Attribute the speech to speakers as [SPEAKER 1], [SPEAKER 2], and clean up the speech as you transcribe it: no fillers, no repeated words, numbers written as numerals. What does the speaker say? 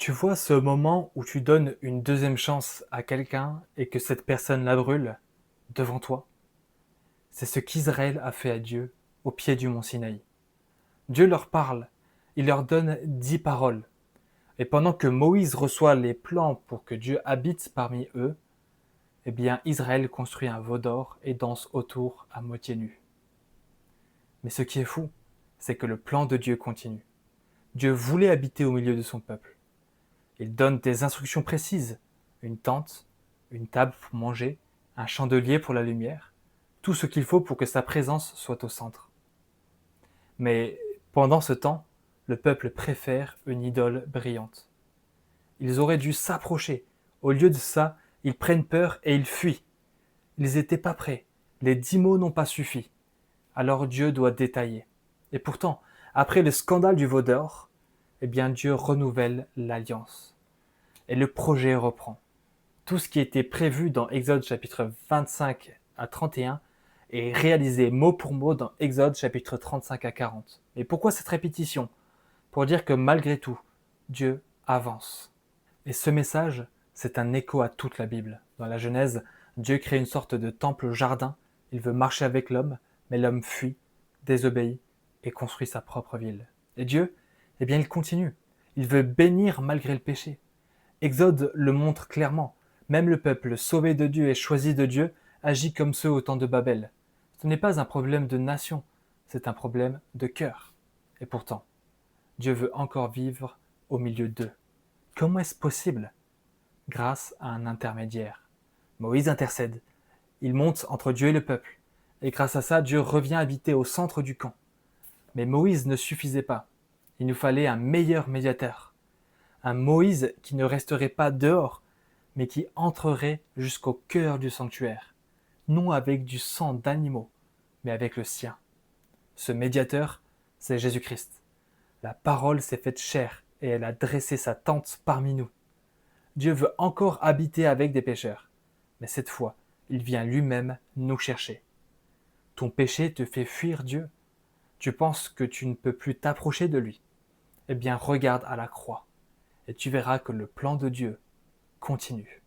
[SPEAKER 1] Tu vois ce moment où tu donnes une deuxième chance à quelqu'un et que cette personne la brûle devant toi? C'est ce qu'Israël a fait à Dieu au pied du mont Sinaï. Dieu leur parle, il leur donne 10 paroles. Et pendant que Moïse reçoit les plans pour que Dieu habite parmi eux, eh bien Israël construit un veau d'or et danse autour à moitié nu. Mais ce qui est fou, c'est que le plan de Dieu continue. Dieu voulait habiter au milieu de son peuple. Il donne des instructions précises, une tente, une table pour manger, un chandelier pour la lumière, tout ce qu'il faut pour que sa présence soit au centre. Mais pendant ce temps, le peuple préfère une idole brillante. Ils auraient dû s'approcher. Au lieu de ça, ils prennent peur et ils fuient. Ils n'étaient pas prêts. Les 10 mots n'ont pas suffi. Alors Dieu doit détailler. Et pourtant, après le scandale du veau d'or, eh bien Dieu renouvelle l'alliance. Et le projet reprend. Tout ce qui était prévu dans Exode chapitre 25 à 31 est réalisé mot pour mot dans Exode chapitre 35 à 40. Mais pourquoi cette répétition? Pour dire que malgré tout, Dieu avance. Et ce message, c'est un écho à toute la Bible. Dans la Genèse, Dieu crée une sorte de temple-jardin. Il veut marcher avec l'homme, mais l'homme fuit, désobéit et construit sa propre ville. Et Dieu, eh bien, il continue. Il veut bénir malgré le péché. Exode le montre clairement. Même le peuple sauvé de Dieu et choisi de Dieu agit comme ceux au temps de Babel. Ce n'est pas un problème de nation, c'est un problème de cœur. Et pourtant, Dieu veut encore vivre au milieu d'eux. Comment est-ce possible? Grâce à un intermédiaire. Moïse intercède. Il monte entre Dieu et le peuple. Et grâce à ça, Dieu revient habiter au centre du camp. Mais Moïse ne suffisait pas. Il nous fallait un meilleur médiateur. Un Moïse qui ne resterait pas dehors, mais qui entrerait jusqu'au cœur du sanctuaire, non avec du sang d'animaux, mais avec le sien. Ce médiateur, c'est Jésus-Christ. La parole s'est faite chair et elle a dressé sa tente parmi nous. Dieu veut encore habiter avec des pécheurs, mais cette fois, il vient lui-même nous chercher. Ton péché te fait fuir Dieu. Tu penses que tu ne peux plus t'approcher de lui. Eh bien, regarde à la croix et tu verras que le plan de Dieu continue.